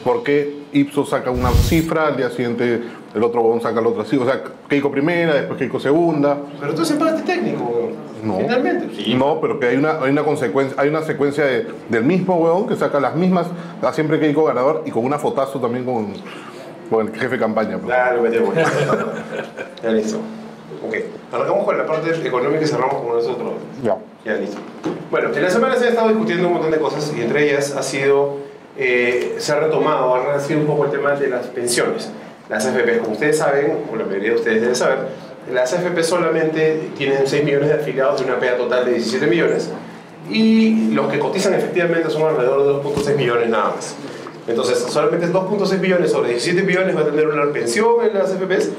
¿por qué Ipsos saca una cifra, al día siguiente el otro huevón saca la otra cifra? O sea, Keiko primera, después Keiko segunda. Pero tú es empate técnico, No. finalmente. Sí. No, pero que hay una consecuencia, hay una secuencia del mismo huevón que saca las mismas, da siempre Keiko ganador y con una fotazo también con el jefe de campaña. Pues. Claro, metemos. Ya listo. Ok. Arrancamos con la parte económica y cerramos con nosotros. Ya listo. Bueno, en la semana se ha estado discutiendo un montón de cosas y entre ellas ha sido, se ha retomado, ha sido un poco el tema de las pensiones. Las AFP, como ustedes saben, como la mayoría de ustedes deben saber, las AFP solamente tienen 6 millones de afiliados de una PEA total de 17 millones y los que cotizan efectivamente son alrededor de 2.6 millones nada más. Entonces, solamente 2.6 millones sobre 17 millones va a tener una pensión en las AFPs,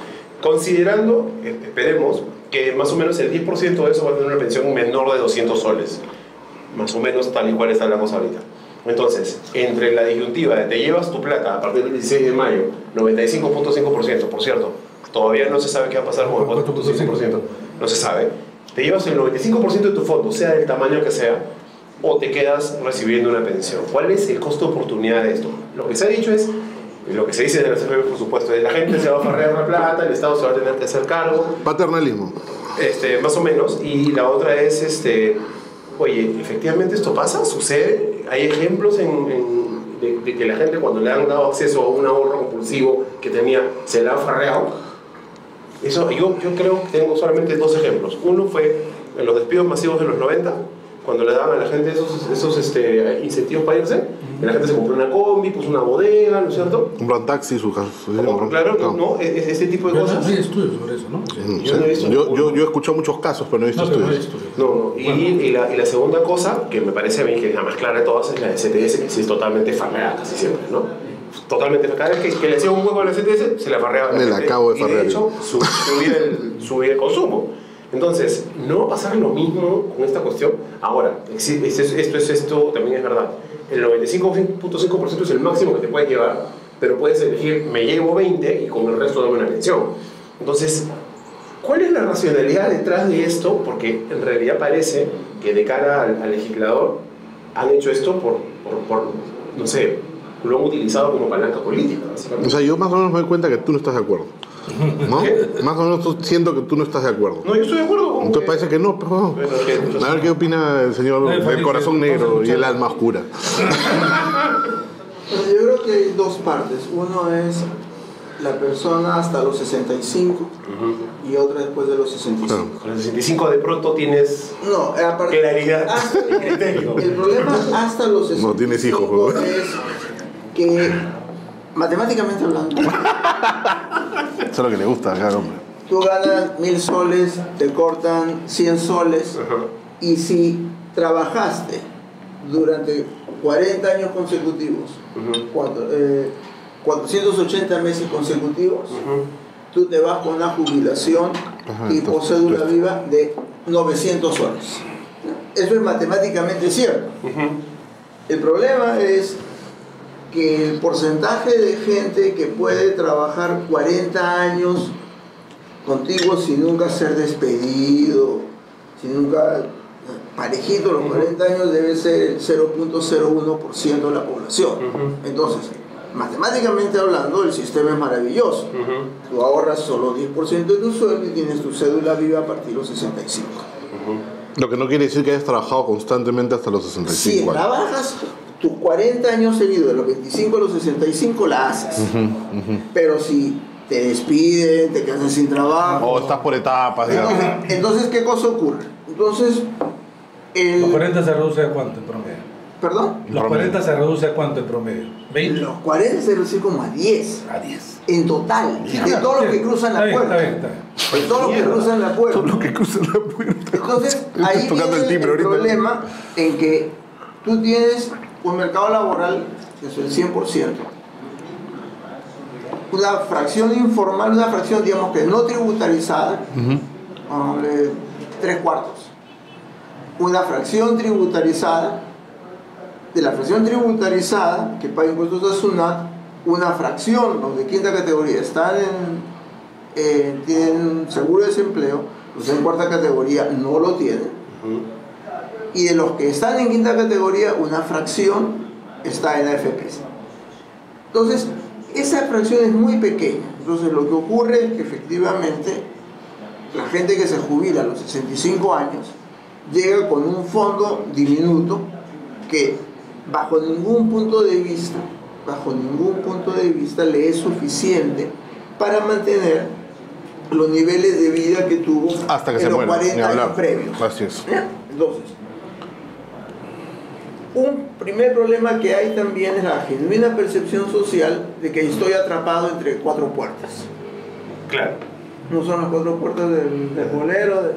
considerando, esperemos, que más o menos el 10% de eso va a tener una pensión menor de 200 soles. Más o menos tal y cual está la cosa ahorita. Entonces, entre la disyuntiva de te llevas tu plata a partir del 16 de mayo, 95.5%, por cierto, todavía no se sabe qué va a pasar con el 4.5%, no se sabe, te llevas el 95% de tu fondo, sea del tamaño que sea, o te quedas recibiendo una pensión. ¿Cuál es el costo de oportunidad de esto? Lo que se ha dicho es, lo que se dice de la CFP, por supuesto, es la gente se va a farrear la plata, el Estado se va a tener que hacer cargo. Paternalismo. Más o menos. Y la otra es, oye, ¿efectivamente esto pasa? ¿Sucede? ¿Hay ejemplos de que la gente cuando le han dado acceso a un ahorro compulsivo que tenía, se la ha farreado? Eso, yo creo que tengo solamente 2 ejemplos. Uno fue en los despidos masivos de los 90, cuando le daban a la gente esos incentivos para irse, y la gente se compró una combi, puso una bodega, ¿no es cierto? Compran taxi, su casa. Claro, no, este tipo de cosas. No hay estudios sobre eso, ¿no? Yo no he visto yo he escuchado muchos casos, pero no he visto estudios. No. Y la segunda cosa, que me parece a mí que es la más clara de todas, es la de CTS, que sí es totalmente farreada casi siempre, ¿no? Totalmente, cada vez que le hacía un hueco a la CTS, se la farreaba. Me la acabo de farrear. Y de hecho, subía el consumo. Entonces, no va a pasar lo mismo con esta cuestión. Ahora, esto también es verdad. El 95.5% es el máximo que te puedes llevar, pero puedes elegir, me llevo 20 y con el resto dame una pensión. Entonces, ¿cuál es la racionalidad detrás de esto? Porque en realidad parece que de cara al legislador han hecho esto por no sé, lo han utilizado como palanca política, básicamente. O sea, yo más o menos me doy cuenta que tú no estás de acuerdo. ¿No? Más o menos siento que tú no estás de acuerdo. No, yo estoy de acuerdo con Entonces parece que no, pero a ver qué opina el señor del corazón negro y el alma oscura. Yo creo que hay 2 partes. Uno es la persona hasta los 65 y otra después de los 65. Con los 65 de pronto tienes claridad y criterio. El problema hasta los 65 no tienes hijos, es que matemáticamente hablando eso es lo que le gusta acá, hombre. Tú ganas 1000 soles, te cortan 100 soles y si trabajaste durante 40 años consecutivos, 480 meses consecutivos, tú te vas con una jubilación tipo cédula viva de 900 soles. Eso es matemáticamente cierto. El problema es que el porcentaje de gente que puede trabajar 40 años contigo sin nunca ser despedido, sin nunca parejito, los 40 años debe ser el 0.01% de la población. Entonces, matemáticamente hablando, el sistema es maravilloso. Tú ahorras solo 10% de tu sueldo y tienes tu cédula viva a partir de los 65. Lo que no quiere decir que hayas trabajado constantemente hasta los 65 años. Si trabajas tus 40 años seguidos, de los 25 a los 65, la haces. Pero si te despiden, te quedas sin trabajo... O estás por etapas, digamos. Entonces, ¿qué cosa ocurre? Entonces, ¿Los 40 se reduce a cuánto en promedio? ¿Perdón? ¿Los 40 se reduce a cuánto en promedio? ¿20? Los 40 se reduce como a 10. A 10. En total. De todos los que cruzan la puerta. Está bien. De todos los que cruzan la puerta. Todos los que cruzan la puerta. Entonces, ahí viene el problema en que tú tienes un mercado laboral que es el 100%. Una fracción informal, una fracción, digamos que no tributarizada, 3/4. Una fracción tributarizada, de la fracción tributarizada que paga impuestos a SUNAT, una fracción, los de quinta categoría, tienen seguro de desempleo, los en cuarta categoría no lo tienen, y de los que están en quinta categoría, una fracción está en AFPs. Entonces, esa fracción es muy pequeña. Entonces, lo que ocurre es que efectivamente la gente que se jubila a los 65 años llega con un fondo diminuto que bajo ningún punto de vista le es suficiente para mantener los niveles de vida que tuvo hasta que en se los muera, 40 años previos. Así es. Entonces, un primer problema que hay también es la genuina percepción social de que estoy atrapado entre cuatro puertas. Claro. No son las cuatro puertas del bolero,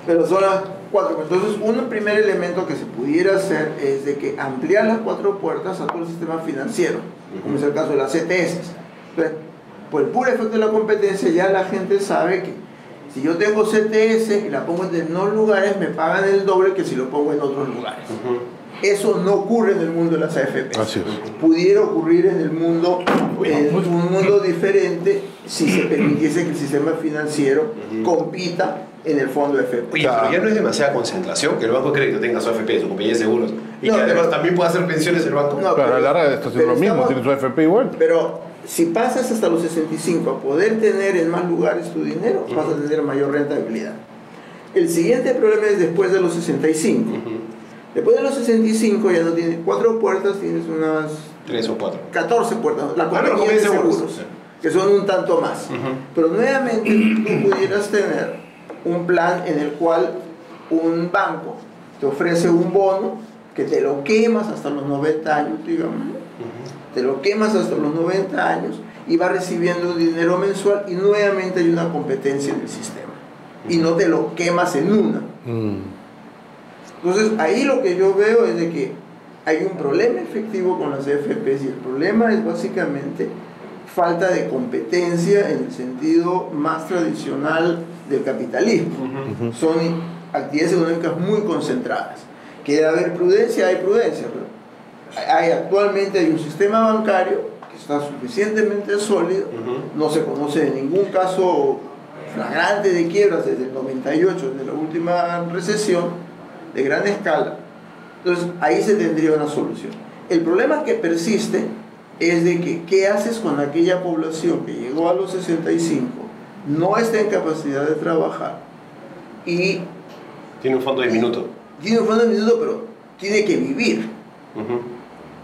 pero son las cuatro. Entonces, un primer elemento que se pudiera hacer es de que ampliar las cuatro puertas a todo el sistema financiero, como es el caso de las CTS. Entonces, por el puro efecto de la competencia, ya la gente sabe que si yo tengo CTS y la pongo en determinados lugares, me pagan el doble que si lo pongo en otros lugares. Eso no ocurre en el mundo de las AFP. Así es. Pudiera ocurrir en el mundo, en un mundo diferente, si se permitiese que el sistema financiero compita en el fondo de AFP. Oye, pero ya no es demasiada concentración que el banco de crédito tenga su AFP, su compañía de seguros, y No, que además pero- también pueda hacer pensiones el banco. No, Pero a la larga esto es lo mismo, estamos- tiene su AFP igual. Pero si pasas hasta los 65 a poder tener en más lugares tu dinero, vas a tener mayor rentabilidad. El siguiente problema es después de los 65. Después de los 65 ya no tienes cuatro puertas, tienes unas 3 o 4. 14 puertas. La la compañía compañía de de seguros. seguros, que son un tanto más. Pero nuevamente tú pudieras tener un plan en el cual un banco te ofrece un bono que te lo quemas hasta los 90 años, digamos. Te lo quemas hasta los 90 años y vas recibiendo dinero mensual y nuevamente hay una competencia en el sistema. Y no te lo quemas en una. Entonces ahí lo que yo veo es de que hay un problema efectivo con las AFPs y el problema es básicamente falta de competencia en el sentido más tradicional del capitalismo. Son actividades económicas muy concentradas. Que debe haber prudencia, hay prudencia, pero actualmente hay un sistema bancario que está suficientemente sólido, no se conoce de ningún caso flagrante de quiebras desde el 98, desde la última recesión de gran escala. Entonces ahí se tendría una solución. El problema que persiste es de que ¿qué haces con aquella población que llegó a los 65, no está en capacidad de trabajar y Tiene un fondo diminuto. tiene un fondo de minuto, pero tiene que vivir?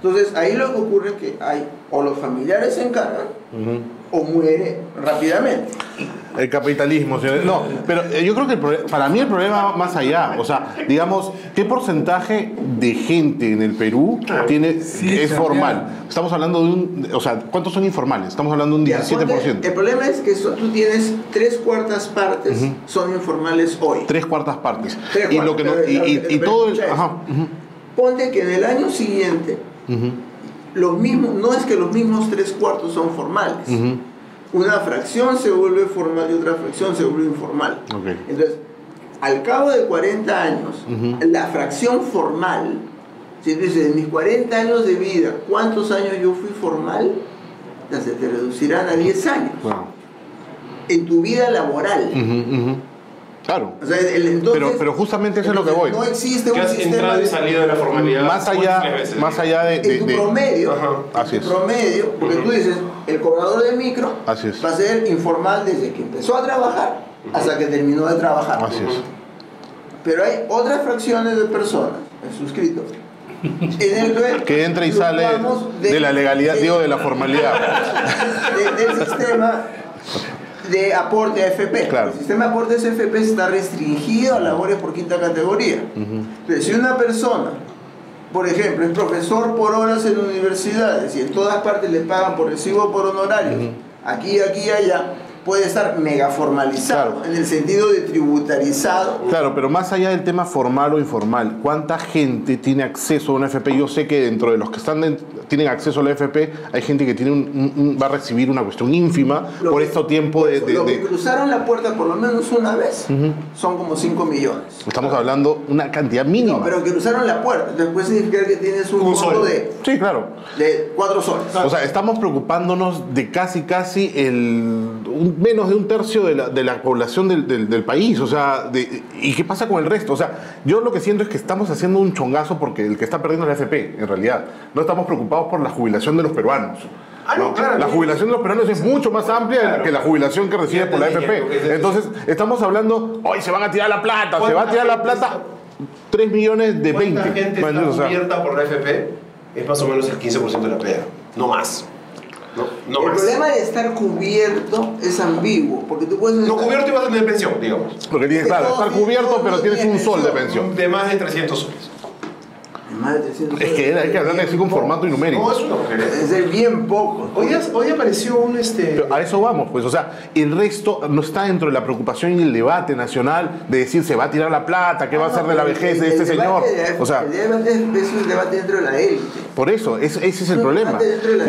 Entonces ahí lo que ocurre es que hay o los familiares se encargan o muere rápidamente. El capitalismo, señores. No, pero yo creo que para mí el problema va más allá. O sea, digamos, ¿qué porcentaje de gente en el Perú es formal? Estamos hablando de un... O sea, ¿cuántos son informales? Estamos hablando de un 17%. El problema es que tú tienes 3/4 partes son informales hoy. 3/4 partes. Tres Y lo que no, cuartas, y todo el... escucha Ajá. Ponte que en el año siguiente los mismos, no es que los mismos 3/4 son formales. Una fracción se vuelve formal y otra fracción se vuelve informal. Okay. Entonces, al cabo de 40 años, la fracción formal, si tú dices, en mis 40 años de vida, ¿cuántos años yo fui formal? Ya se te reducirán a 10 años. Wow. En tu vida laboral. Claro. O sea, entonces, Pero justamente eso es lo que voy. no existe Que un has sistema entrado y salido de la formalidad. Más allá de... en tu promedio, Así en tu es. promedio, porque tú dices, el cobrador de micro Así es. va a ser informal desde que empezó a trabajar hasta que terminó de trabajar. Así es. Pero hay otras fracciones de personas, el suscrito, en el Que entra y sale de la legalidad, digo, de la formalidad. del sistema de aporte a AFP. Claro. El sistema de aportes a AFP está restringido a labores por quinta categoría. Entonces, si una persona, por ejemplo, es profesor por horas en universidades y en todas partes le pagan por recibo por honorarios, aquí y allá, puede estar mega formalizado, Claro. en el sentido de tributarizado. Claro, pero más allá del tema formal o informal, ¿cuánta gente tiene acceso a una FP? Yo sé que dentro de los que tienen acceso a la FP, hay gente que tiene va a recibir una cuestión ínfima por este tiempo de... Lo que cruzaron la puerta por lo menos una vez son como 5 millones. Estamos hablando de una cantidad mínima. No, pero que cruzaron la puerta. Después significa que tienes un monto Sí, claro. de 4 soles. O sea, estamos preocupándonos de casi menos de un tercio de la población del país. O sea, ¿y qué pasa con el resto? O sea, yo lo que siento es que estamos haciendo un chongazo porque el que está perdiendo es la FP, en realidad. No estamos preocupados preocupados por la jubilación de los peruanos. No, claro. La jubilación de los peruanos es mucho más amplia que la jubilación que recibe por la AFP. Entonces, estamos hablando, hoy se van a tirar la plata, 3 millones de 20. ¿Cuánta gente está cubierta por la AFP? Es más o menos el 15% de la pega, no más. No el más. problema de estar cubierto es ambiguo, porque tú puedes... No cubierto y vas a tener pensión, digamos. Porque tienes, claro, estar cubierto, pero tienes un sol de pensión. De más de 300 soles. Más de 300 Es que hay que hablarle así con formato y numérico. No, es una mujer. Es de bien poco. Hoy apareció un Pero a eso vamos, pues, o sea, el resto no está dentro de la preocupación y el debate nacional de decir se va a tirar la plata, qué va a hacer de la vejez de este señor. O sea, el debate es un debate dentro de la élite. Por eso, ese es el problema.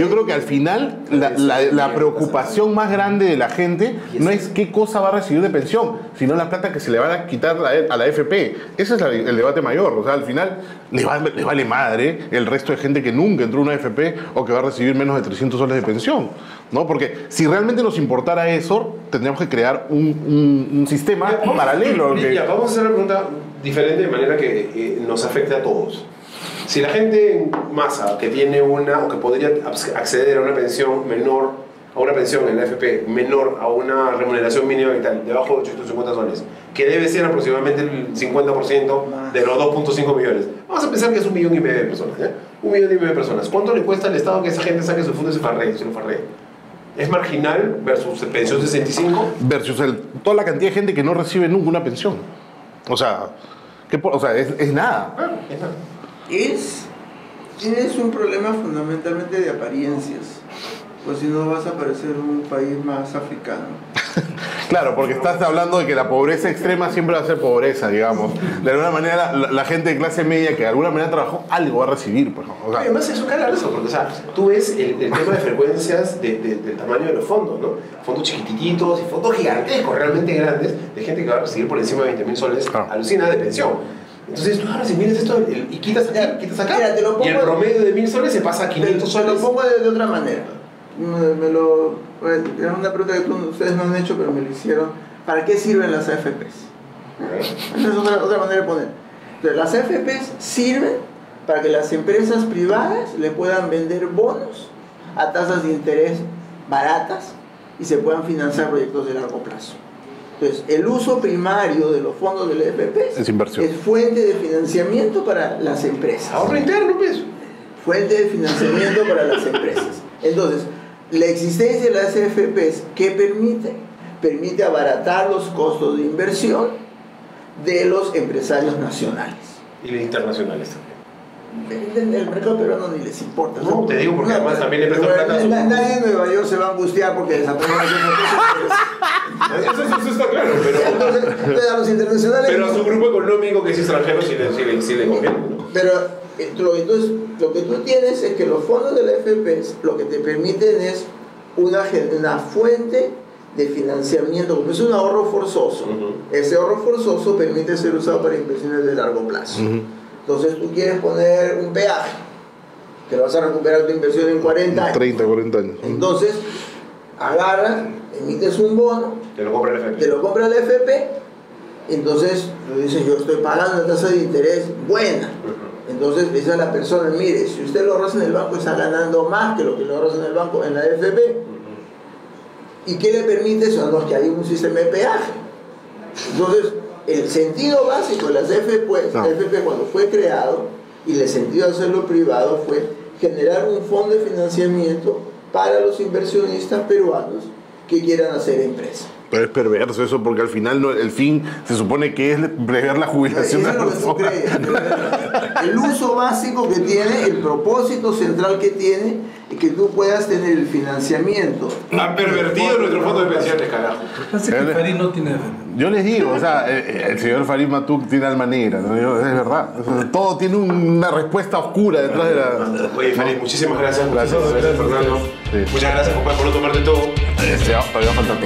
Yo creo que al final la preocupación más grande de la gente no es qué cosa va a recibir de pensión, sino la plata que se le va a quitar a la AFP. Ese es el debate mayor. O sea, al final les vale madre el resto de gente que nunca entró a una AFP o que va a recibir menos de 300 soles de pensión, ¿no? Porque si realmente nos importara eso, tendríamos que crear un sistema paralelo. Vamos a hacer una pregunta diferente de manera que nos afecte a todos. Si la gente en masa que tiene una o que podría acceder a una pensión menor, a una pensión en la AFP menor a una remuneración mínima vital, debajo de 850 soles, que debe ser aproximadamente el 50% de los 2.5 millones. Vamos a pensar que es 1,5 millones de personas, ¿eh? 1,5 millones de personas. ¿Cuánto le cuesta al Estado que esa gente saque su fondo y se lo farree? ¿Es marginal versus pensión 65? Versus toda la cantidad de gente que no recibe nunca una pensión. O sea, es nada. Claro, es nada. Tienes un problema fundamentalmente de apariencias, pues si no vas a parecer un país más africano. Claro, porque estás hablando de que la pobreza extrema siempre va a ser pobreza, digamos. De alguna manera, la gente de clase media que de alguna manera trabajó, algo va a recibir. Pues, o sea, además, eso cala eso, porque o sea, tú ves el tema de frecuencias del tamaño de los fondos, ¿no? Fondos chiquititos y fondos gigantescos, realmente grandes, de gente que va a recibir por encima de 20.000 soles, alucina, de pensión. Entonces tú ahora si miras esto y quitas aquí, quitas acá, mira, y el promedio de 1.000 soles se pasa a 500 soles. Te lo pongo de otra manera. Era una pregunta que ustedes no han hecho, pero me lo hicieron. ¿Para qué sirven las AFPs? Esa es otra manera de poner. Entonces, las AFPs sirven para que las empresas privadas le puedan vender bonos a tasas de interés baratas y se puedan financiar proyectos de largo plazo. Entonces, el uso primario de los fondos del AFP es inversión. Es fuente de financiamiento para las empresas. Ahorro interno, pues. Fuente de financiamiento para las empresas. Entonces, la existencia de las AFPs, ¿qué permite? Permite abaratar los costos de inversión de los empresarios nacionales. Y los internacionales también. El mercado peruano ni les importa. No, te digo porque además también le prestan plata a su... Nadie en Nueva York se va a angustiar porque desaparecen las AFPs. Eso está claro, pero... Entonces, a los internacionales... Pero a su grupo económico que es extranjero sí le conviene, ¿no? Pero entonces, lo que tú tienes es que los fondos de la AFP lo que te permiten es una fuente de financiamiento, como es un ahorro forzoso. Ese ahorro forzoso permite ser usado para inversiones de largo plazo. Entonces tú quieres poner un peaje, que lo vas a recuperar tu inversión en 40 años. 30, 40 años. Entonces, agarras, emites un bono, te lo compra el FP. Te lo compra el FP, entonces tú dices, yo estoy pagando una tasa de interés buena. Entonces dice a la persona, mire, si usted lo ahorra en el banco está ganando más que lo que lo ahorra en el banco en la AFP. ¿Y qué le permite eso? No, es que hay un sistema de peaje. Entonces, el sentido básico de las AFP, AFP cuando fue creado, y el sentido de hacerlo privado fue generar un fondo de financiamiento para los inversionistas peruanos que quieran hacer empresa. Pero es perverso eso, porque al final el fin se supone que es prever la jubilación de la persona. El uso básico que tiene, el propósito central que tiene, es que tú puedas tener el financiamiento. Han pervertido nuestro fondo de pensiones, carajo. Parece que Farid no tiene defensa. Yo les digo, o sea, el señor Farid Matuk tiene alma negra, ¿no? Es verdad. Todo tiene una respuesta oscura detrás de la... Oye, Farid, muchísimas gracias. Gracias, Fernando. Sí. Muchas gracias, compadre, por no tomarte todo. Todavía falta.